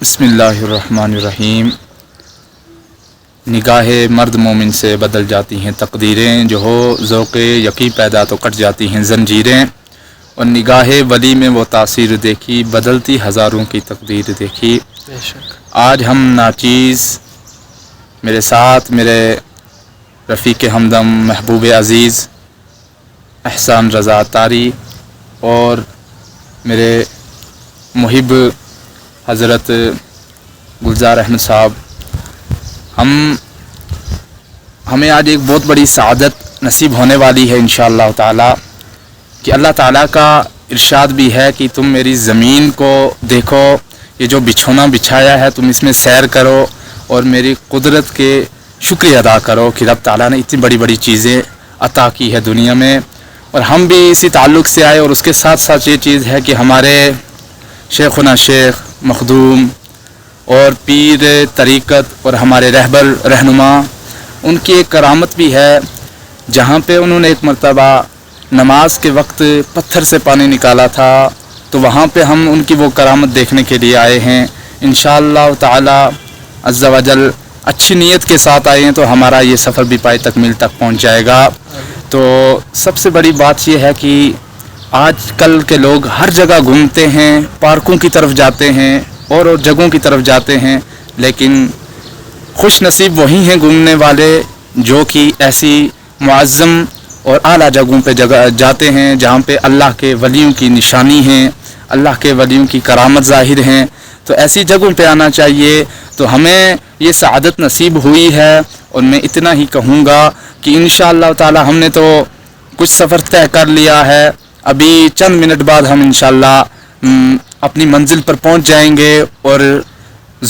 بسم الرحمن الرحیم۔ نگاہ مرد مومن سے بدل جاتی ہیں تقدیریں، جو ہو ذوق یقین پیدا تو کٹ جاتی ہیں زنجیریں، اور نگاہ ولی میں وہ تاثیر دیکھی، بدلتی ہزاروں کی تقدیر دیکھی۔ آج ہم ناچیز میرے ساتھ میرے رفیق ہمدم محبوب عزیز احسان رضا طاری اور میرے محب حضرت گلزار احمد صاحب، ہمیں آج ایک بہت بڑی سعادت نصیب ہونے والی ہے انشاءاللہ تعالی، کہ اللہ تعالیٰ کا ارشاد بھی ہے کہ تم میری زمین کو دیکھو، یہ جو بچھونا بچھایا ہے تم اس میں سیر کرو اور میری قدرت کے شکریہ ادا کرو کہ رب تعالیٰ نے اتنی بڑی بڑی چیزیں عطا کی ہے دنیا میں۔ اور ہم بھی اسی تعلق سے آئے، اور اس کے ساتھ ساتھ یہ چیز ہے کہ ہمارے شیخنا شیخ مخدوم اور پیر طریقت اور ہمارے رہبر رہنما، ان کی ایک کرامت بھی ہے، جہاں پہ انہوں نے ایک مرتبہ نماز کے وقت پتھر سے پانی نکالا تھا، تو وہاں پہ ہم ان کی وہ کرامت دیکھنے کے لیے آئے ہیں انشاءاللہ تعالی عز و جل۔ اچھی نیت کے ساتھ آئے ہیں تو ہمارا یہ سفر بھی پائے تکمیل تک پہنچ جائے گا۔ تو سب سے بڑی بات یہ ہے کہ آج کل کے لوگ ہر جگہ گھومتے ہیں، پارکوں کی طرف جاتے ہیں اور جگہوں کی طرف جاتے ہیں، لیکن خوش نصیب وہی ہیں گھومنے والے جو کہ ایسی معظم اور اعلیٰ جگہوں پہ جاتے ہیں جہاں پہ اللہ کے ولیوں کی نشانی ہیں، اللہ کے ولیوں کی کرامت ظاہر ہیں۔ تو ایسی جگہوں پہ آنا چاہیے۔ تو ہمیں یہ سعادت نصیب ہوئی ہے، اور میں اتنا ہی کہوں گا کہ انشاءاللہ تعالی ہم نے تو کچھ سفر طے کر لیا ہے، ابھی چند منٹ بعد ہم انشاءاللہ اپنی منزل پر پہنچ جائیں گے، اور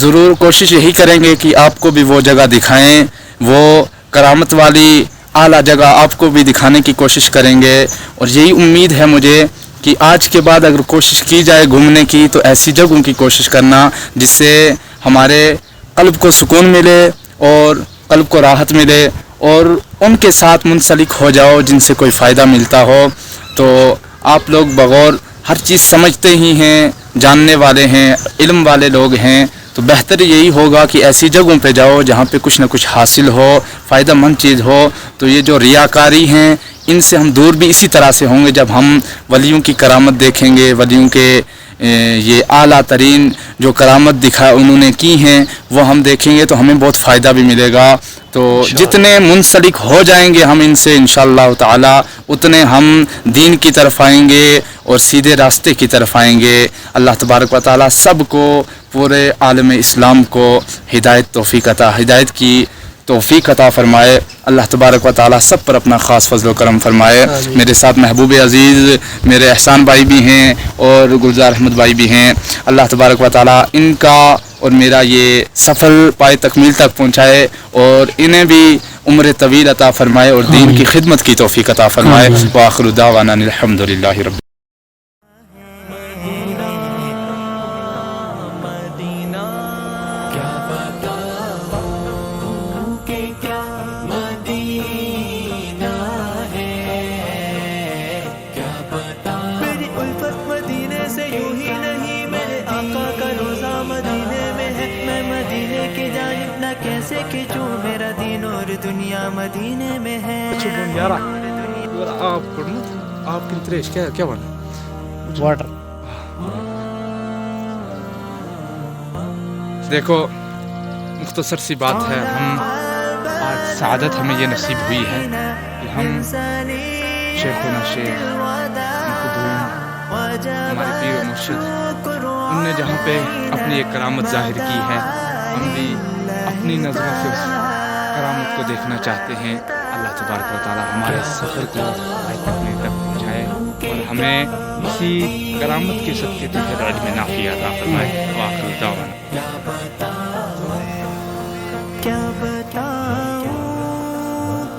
ضرور کوشش یہی کریں گے کہ آپ کو بھی وہ جگہ دکھائیں، وہ کرامت والی اعلیٰ جگہ آپ کو بھی دکھانے کی کوشش کریں گے۔ اور یہی امید ہے مجھے کہ آج کے بعد اگر کوشش کی جائے گھومنے کی تو ایسی جگہوں کی کوشش کرنا جس سے ہمارے قلب کو سکون ملے اور قلب کو راحت ملے، اور ان کے ساتھ منسلک ہو جاؤ جن سے کوئی فائدہ ملتا ہو۔ تو آپ لوگ بغور ہر چیز سمجھتے ہی ہیں، جاننے والے ہیں، علم والے لوگ ہیں، تو بہتر یہی ہوگا کہ ایسی جگہوں پہ جاؤ جہاں پہ کچھ نہ کچھ حاصل ہو، فائدہ مند چیز ہو۔ تو یہ جو ریاکاری ہیں ان سے ہم دور بھی اسی طرح سے ہوں گے جب ہم ولیوں کی کرامت دیکھیں گے، ولیوں کے یہ اعلیٰ ترین جو کرامت انہوں نے کی ہیں وہ ہم دیکھیں گے تو ہمیں بہت فائدہ بھی ملے گا۔ تو جتنے منسلک ہو جائیں گے ہم ان سے انشاءاللہ تعالی، اتنے ہم دین کی طرف آئیں گے اور سیدھے راستے کی طرف آئیں گے۔ اللہ تبارک و تعالی سب کو، پورے عالم اسلام کو ہدایت کی توفیق عطا فرمائے۔ اللہ تبارک و تعالی سب پر اپنا خاص فضل و کرم فرمائے۔ میرے ساتھ محبوب عزیز میرے احسان بھائی بھی ہیں اور گلزار احمد بھائی بھی ہیں، اللہ تبارک و تعالی ان کا اور میرا یہ سفر پائے تکمیل تک پہنچائے، اور انہیں بھی عمر طویل عطا فرمائے اور دین کی خدمت کی توفیق عطا فرمائے۔ وآخر دعوانا الحمدللہ رب کیسے کہ جو میرا دین اور دنیا مدینے میں ہے۔ آپ کی تریش کیا بنا واٹر۔ دیکھو مختصر سی بات ہے، ہم آج سعادت ہمیں یہ نصیب ہوئی ہے کہ ہم شیخنا شیخ مخدوم، ہمارے پیر و مرشد، ان نے جہاں پہ اپنی ایک کرامت ظاہر کی ہے، ہم بھی اپنی نظروں سے اس کرامت کو دیکھنا چاہتے ہیں۔ اللہ تبارک و تعالی ہمارے سفر کو تکمیل تک پہنچائے اور ہمیں اسی کرامت کے صدقے تحت علم نافع عطا فرمائے۔ وآخر دعوانا کیا بتاؤں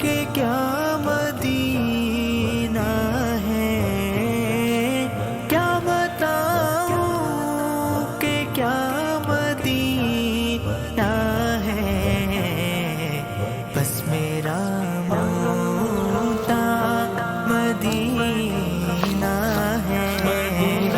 کہ کیا مدینہ ہے، کیا بتاؤں کہ کیا مدینہ ہے، بس میرا موتا مدینہ ہے، مدینہ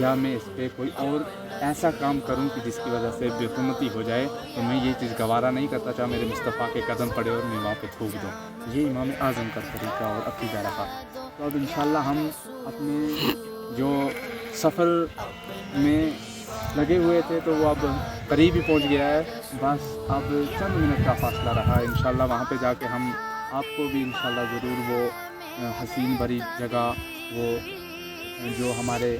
یا میں اس پہ کوئی اور ایسا کام کروں کہ جس کی وجہ سے بے حرمتی ہو جائے، تو میں یہ چیز گوارا نہیں کرتا چاہا میرے مصطفیٰ کے قدم پڑے اور میں وہاں پہ تھوک دوں۔ یہ امام اعظم کا طریقہ اور عقیدہ رہا۔ تو اب انشاءاللہ ہم اپنے جو سفر میں لگے ہوئے تھے تو وہ اب قریب ہی پہنچ گیا ہے، بس اب چند منٹ کا فاصلہ رہا ہے۔ انشاءاللہ وہاں پہ جا کے ہم آپ کو بھی انشاءاللہ ضرور وہ حسین بھری جگہ، وہ جو ہمارے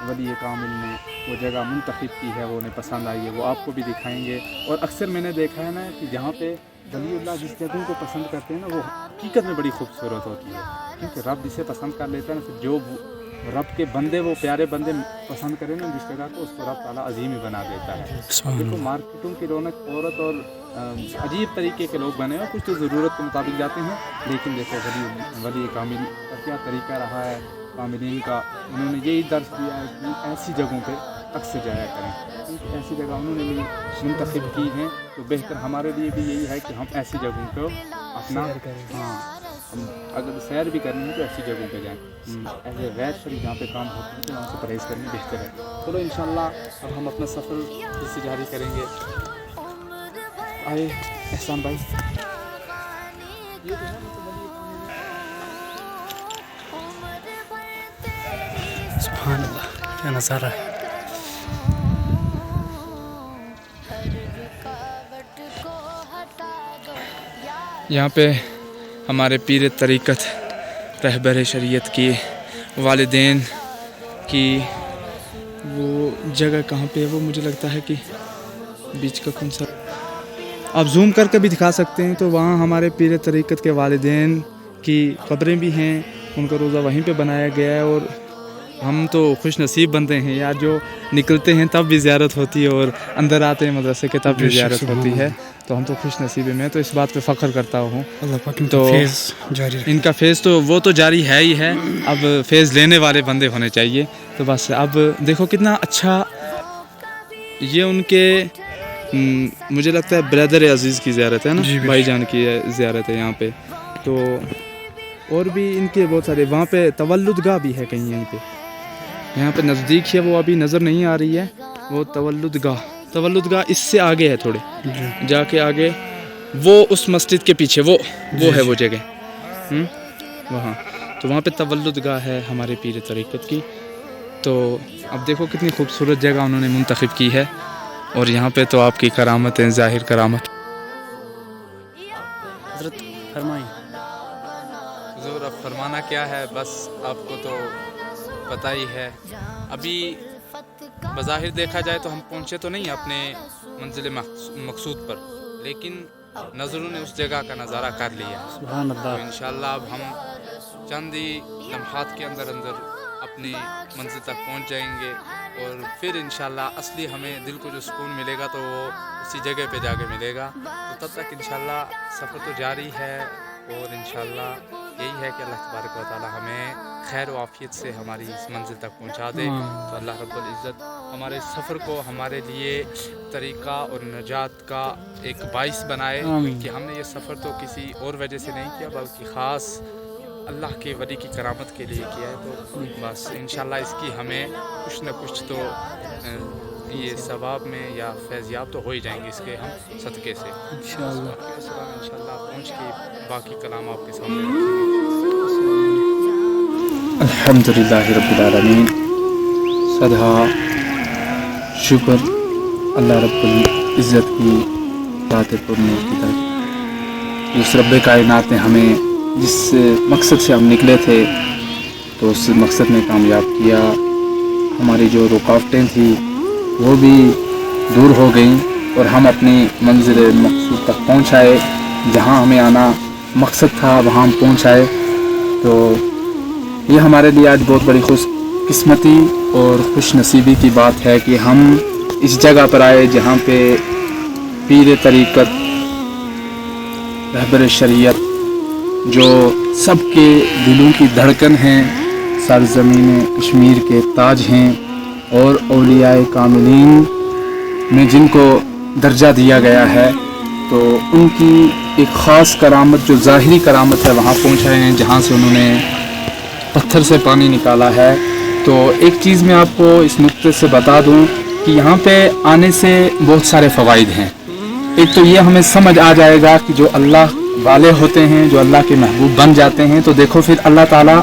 ولی کامل نے وہ جگہ منتخب کی ہے، وہ انہیں پسند آئی ہے، وہ آپ کو بھی دکھائیں گے۔ اور اکثر میں نے دیکھا ہے نا کہ جہاں پہ ولی اللہ جس جگہوں کو پسند کرتے ہیں نا، وہ حقیقت میں بڑی خوبصورت ہوتی ہے، کیونکہ رب جسے پسند کر لیتا ہے نا، پھر جو رب کے بندے، وہ پیارے بندے پسند کریں نا جس جگہ کو، اس کو رب تعالیٰ عظیم ہی بنا دیتا ہے۔ دیکھو مارکیٹوں کی رونق عورت اور عجیب طریقے کے لوگ بنے ہیں، کچھ تو ضرورت کے مطابق جاتے ہیں، لیکن دیکھو ولی کامل کا کیا طریقہ رہا ہے، کاملین کا، انہوں نے یہی درس دیا ہے کہ ایسی جگہوں پہ اکثر جایا کریں، کیونکہ ایسی جگہ انہوں نے بھی منتخب کی ہیں، تو بہتر ہمارے لیے بھی یہی ہے کہ ہم ایسی جگہوں کو اپنا، ہاں، ہم اگر سیر بھی کرنی ہے تو ایسی جگہوں پہ جائیں، ایسے غیر شریف جہاں پہ کام ہوتے ہیں تو وہاں سے پرہیز کرنا بہتر ہے۔ چلو انشاءاللہ اب ہم اپنا سفر اس سے جاری کریں گے۔ آئے احسان بھائی، سبحان اللہ، کیا نظارہ ہے۔ یہاں پہ ہمارے پیر طریقت، رہبر شریعت کی والدین کی وہ جگہ کہاں پہ ہے، وہ مجھے لگتا ہے کہ بیچ کا کون سا، آپ زوم کر کے بھی دکھا سکتے ہیں، تو وہاں ہمارے پیر طریقت کے والدین کی قبریں بھی ہیں، ان کا روزہ وہیں پہ بنایا گیا ہے، اور ہم تو خوش نصیب بندے ہیں یار، جو نکلتے ہیں تب بھی زیارت ہوتی ہے اور اندر آتے ہیں مدرسے کے تب بھی زیارت ہوتی ہے، تو ہم تو خوش نصیب ہیں، میں تو اس بات پہ فخر کرتا ہوں۔ اللہ پاک تو فیض جاری رکھے۔ ان کا فیض تو وہ تو جاری ہے ہی ہے، اب فیض لینے والے بندے ہونے چاہیے۔ تو بس اب دیکھو کتنا اچھا، یہ ان کے مجھے لگتا ہے بردر عزیز کی زیارت ہے نا، بھائی جان کی زیارت ہے یہاں پہ، تو اور بھی ان کے بہت سارے، وہاں پہ تولد گاہ بھی ہے کہیں یہیں پہ، یہاں پہ نزدیک ہے، وہ ابھی نظر نہیں آ رہی ہے، وہ تولد گاہ اس سے آگے ہے تھوڑے جا کے آگے، وہ اس مسجد کے پیچھے وہ ہے وہ جگہ وہاں، تو وہاں پہ تولد گاہ ہے ہمارے پیر طریقت کی۔ تو اب دیکھو کتنی خوبصورت جگہ انہوں نے منتخب کی ہے، اور یہاں پہ تو آپ کی کرامت ہے، ظاہر کرامت۔ حضرت فرمائیں۔ حضور اب فرمانا کیا ہے، بس آپ کو تو پتہ ہی ہے، ابھی بظاہر دیکھا جائے تو ہم پہنچے تو نہیں اپنے منزل مقصود پر، لیکن نظروں نے اس جگہ کا نظارہ کر لیا، سبحان تو اللہ۔ انشاءاللہ اب ہم چند ہی لمحات کے اندر اپنی منزل تک پہنچ جائیں گے، اور پھر انشاءاللہ اصلی ہمیں دل کو جو سکون ملے گا تو وہ اسی جگہ پہ جا کے ملے گا، تو تب تک انشاءاللہ سفر تو جاری ہے، اور انشاءاللہ یہی ہے کہ اللہ تبارک و تعالی ہمیں خیر و عافیت سے ہماری اس منزل تک پہنچا دے، تو اللہ رب العزت ہمارے سفر کو ہمارے لیے طریقہ اور نجات کا ایک باعث بنائے، کہ ہم نے یہ سفر تو کسی اور وجہ سے نہیں کیا، بلکہ خاص اللہ کے ولی کی کرامت کے لیے کیا ہے، تو بس انشاءاللہ اس کی ہمیں کچھ نہ کچھ تو یہ ثواب میں یا فیضیاب تو ہو ہی جائیں گے اس کے ہم صدقے سے انشاءاللہ۔ انشاءاللہ پہنچ کے باقی کلام آپ کے سامنے رکھیں گے۔ الحمدللہ رب العالمین، صدہ شکر اللہ رب العزت کی ذات پرنور کی طرف، جس رب کائنات نے ہمیں جس مقصد سے ہم نکلے تھے تو اس مقصد میں کامیاب کیا، ہماری جو رکاوٹیں تھیں وہ بھی دور ہو گئیں، اور ہم اپنی منزل مقصود تک پہنچ آئے، جہاں ہمیں آنا مقصد تھا وہاں ہم پہنچ آئے۔ تو یہ ہمارے لیے آج بہت بڑی خوش قسمتی اور خوش نصیبی کی بات ہے کہ ہم اس جگہ پر آئے جہاں پہ پیر طریقت، رہبر شریعت، جو سب کے دلوں کی دھڑکن ہیں، سرزمین کشمیر کے تاج ہیں، اور اولیاء کاملین میں جن کو درجہ دیا گیا ہے، تو ان کی ایک خاص کرامت جو ظاہری کرامت ہے وہاں پہنچ رہے ہیں، جہاں سے انہوں نے پتھر سے پانی نکالا ہے، تو تو ایک چیز میں آپ کو اس نقطے سے بتا دوں کہ یہاں پہ آنے سے بہت سارے فوائد ہیں. ایک تو یہ ہمیں سمجھ آ جائے گا کہ جو اللہ والے ہوتے ہیں, جو اللہ کے محبوب بن جاتے ہیں, تو دیکھو پھر اللہ تعالیٰ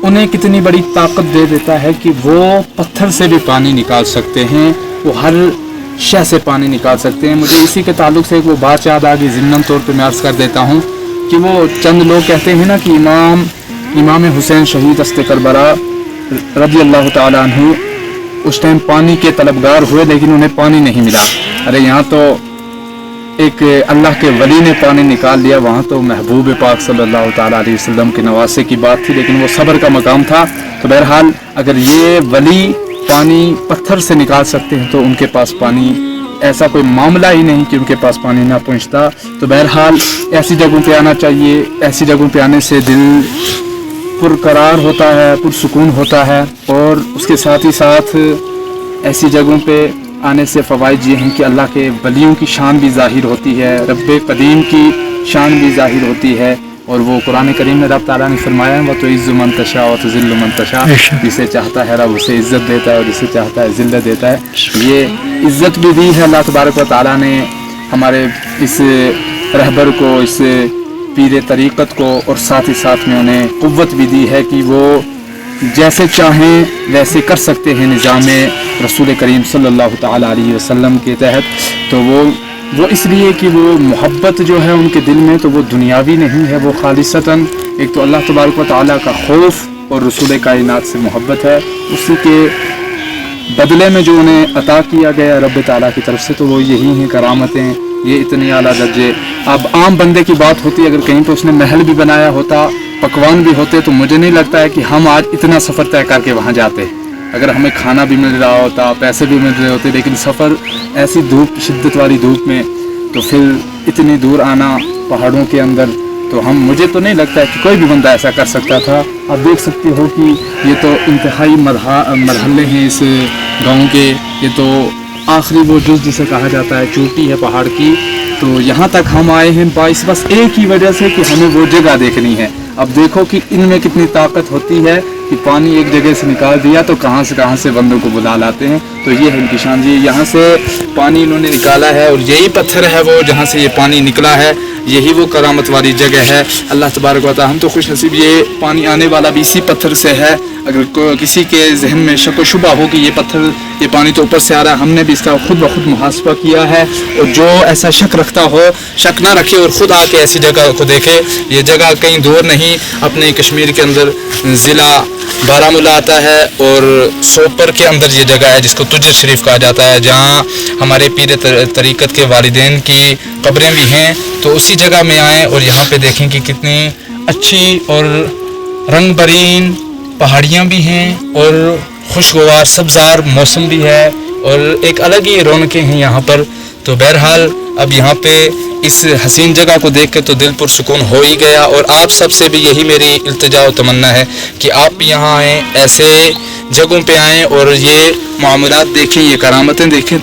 انہیں کتنی بڑی طاقت دے دیتا ہے کہ وہ پتھر سے بھی پانی نکال سکتے ہیں, وہ ہر شے سے پانی نکال سکتے ہیں. مجھے اسی کے تعلق سے ایک وہ بات یاد آ گئی, ضمن طور پہ میں عرض کر دیتا ہوں کہ وہ چند لوگ کہتے ہیں نا کہ امام حسین شہید است کربلا رضی اللہ تعالیٰ عنہ اس ٹائم پانی کے طلبگار ہوئے لیکن انہیں پانی نہیں ملا. ارے یہاں تو ایک اللہ کے ولی نے پانی نکال لیا, وہاں تو محبوب پاک صلی اللہ تعالیٰ علیہ وسلم کے نواسے کی بات تھی, لیکن وہ صبر کا مقام تھا. تو بہرحال اگر یہ ولی پانی پتھر سے نکال سکتے ہیں تو ان کے پاس پانی, ایسا کوئی معاملہ ہی نہیں کہ ان کے پاس پانی نہ پہنچتا. تو بہرحال ایسی جگہوں پہ آنا چاہیے, ایسی جگہوں پہ آنے سے دل پرقرار ہوتا ہے, پرسکون ہوتا ہے. اور اس کے ساتھ ہی ساتھ ایسی جگہوں پہ آنے سے فوائد یہ ہیں کہ اللہ کے ولیوں کی شان بھی ظاہر ہوتی ہے, رب قدیم کی شان بھی ظاہر ہوتی ہے. اور وہ قرآن کریم میں رب تعالیٰ نے فرمایا ہے وَتُعِزُّ مَن تَشَاءُ وَتُذِلُّ مَن تَشَاءُ, جسے چاہتا ہے رب اسے عزت دیتا ہے اور جسے چاہتا ہے ذلت دیتا ہے. یہ عزت بھی دی ہے اللہ تبارک و تعالیٰ نے ہمارے اس رہبر کو, اس پیر طریقت کو, اور ساتھ ہی ساتھ میں انہیں قوت بھی دی ہے کہ وہ جیسے چاہیں ویسے کر سکتے ہیں نظام رسول کریم صلی اللہ تعالیٰ علیہ وسلم کے تحت. تو وہ اس لیے کہ وہ محبت جو ہے ان کے دل میں تو وہ دنیاوی نہیں ہے, وہ خالصتاً ایک تو اللہ تبارک و تعالیٰ کا خوف اور رسول کائنات سے محبت ہے, اسی کے بدلے میں جو انہیں عطا کیا گیا رب تعالیٰ کی طرف سے, تو وہ یہی ہیں کرامتیں, یہ اتنے اعلیٰ درجے. اب عام بندے کی بات ہوتی, اگر کہیں پہ اس نے محل بھی بنایا ہوتا, پکوان بھی ہوتے, تو مجھے نہیں لگتا ہے کہ ہم آج اتنا سفر طے کر کے وہاں جاتے. اگر ہمیں کھانا بھی مل رہا ہوتا, پیسے بھی مل رہے ہوتے, لیکن سفر ایسی دھوپ, شدت والی دھوپ میں, تو پھر اتنی دور آنا پہاڑوں کے اندر, تو مجھے تو نہیں لگتا ہے کہ کوئی بھی بندہ ایسا کر سکتا تھا. آپ دیکھ سکتے ہو کہ یہ تو انتہائی مرحلے ہیں اس گاؤں کے, یہ تو آخری وہ جز جسے کہا جاتا ہے چوٹی ہے پہاڑ کی. تو یہاں تک ہم آئے ہیں بس ایک ہی وجہ سے کہ ہمیں وہ جگہ دیکھنی ہے. اب دیکھو کہ ان میں کتنی طاقت ہوتی ہے کہ پانی ایک جگہ سے نکال دیا تو کہاں سے بندوں کو بلا لاتے ہیں. تو یہ ہے ان کی شان جی, یہاں سے پانی انہوں نے نکالا ہے, اور یہی پتھر ہے وہ جہاں سے یہ پانی نکلا ہے, یہی وہ کرامت والی جگہ ہے. اللہ تبارک و تعالیٰ, ہم تو خوش نصیب, یہ پانی آنے والا بھی اسی پتھر سے ہے. اگر کسی کے ذہن میں شک و شبہ ہو کہ یہ پانی تو اوپر سے آ رہا ہے, ہم نے بھی اس کا خود بخود محاسبہ کیا ہے. اور جو ایسا شک رکھتا ہو, شک نہ رکھے اور خود آ کے ایسی جگہ کو دیکھے. یہ جگہ کہیں دور نہیں, اپنے کشمیر کے اندر ضلع بارہمولہ آتا ہے, اور سوپر کے اندر یہ جگہ ہے جس کو تجر شریف کہا جاتا ہے, جہاں ہمارے پیر طریقت کے والدین کی قبریں بھی ہیں. تو اسی جگہ میں آئیں اور یہاں پہ دیکھیں کہ کتنی اچھی اور رنگ برین پہاڑیاں بھی ہیں, اور خوشگوار سبزار موسم بھی ہے, اور ایک الگ ہی رونقیں ہیں یہاں پر. تو بہرحال اب یہاں پہ اس حسین جگہ کو دیکھ کے تو دل پرسکون ہو ہی گیا. اور آپ سب سے بھی یہی میری التجا و تمنا ہے کہ آپ بھی یہاں آئیں, ایسے جگہوں پہ آئیں اور یہ معاملات دیکھیں, یہ کرامتیں دیکھیں,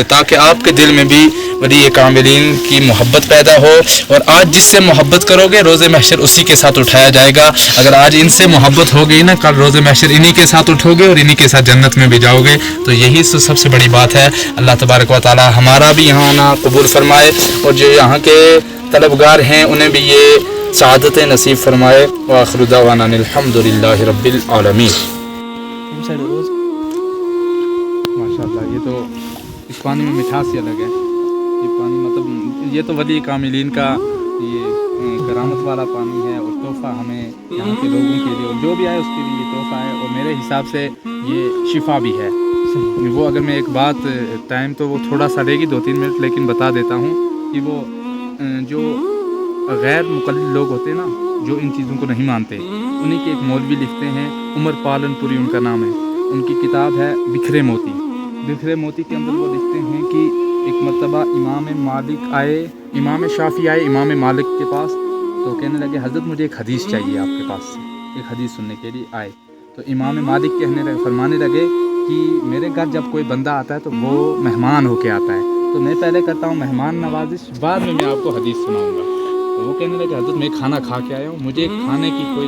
تاکہ آپ کے دل میں بھی ولی کاملین کی محبت پیدا ہو. اور آج جس سے محبت کرو گے روز محشر اسی کے ساتھ اٹھایا جائے گا. اگر آج ان سے محبت ہو گئی نا, کل روز محشر انہی کے ساتھ اٹھو گے اور انہی کے ساتھ جنت میں بھی جاؤ گے. تو یہی سب سے بڑی بات ہے. اللہ تبارک و تعالی ہمارا بھی یہاں آنا قبول فرمائے, اور جو یہاں کے طلبگار ہیں انہیں بھی یہ سعادت نصیب فرمائے. وآخر دعوانا الحمدللہ رب العالمین. ماشاءاللہ, یہ تو اس پانی میں مٹھاس ہی الگ ہے. یہ پانی مطلب یہ تو ولی کاملین کا یہ کرامت والا پانی ہے, اور تحفہ ہمیں یہاں کے لوگوں کے لیے, اور جو بھی آئے اس کے لیے یہ تحفہ ہے. اور میرے حساب سے یہ شفا بھی ہے. وہ اگر میں ایک بات, ٹائم تو وہ تھوڑا سا لے گی 2-3 منٹ, لیکن بتا دیتا ہوں کہ وہ جو غیر مقلد لوگ ہوتے ہیں نا, جو ان چیزوں کو نہیں مانتے, انہیں کے ایک مولوی لکھتے ہیں, عمر پالن پوری ان کا نام ہے. ان کی کتاب ہے بکھرے موتی. بکھرے موتی کے اندر وہ لکھتے ہیں کہ ایک مرتبہ امام شافعی آئے امام مالک کے پاس, تو کہنے لگے حضرت مجھے ایک حدیث چاہیے آپ کے پاس سے, ایک حدیث سننے کے لیے آئے. تو امام مالک فرمانے لگے کہ میرے گھر جب کوئی بندہ آتا ہے تو وہ مہمان ہو کے آتا ہے, تو میں پہلے کرتا ہوں مہمان نوازش, بعد میں آپ کو حدیث سناؤں گا. تو وہ کہنے لگے حضرت میں کھانا کھا کے آیا ہوں, مجھے کھانے کی کوئی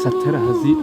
70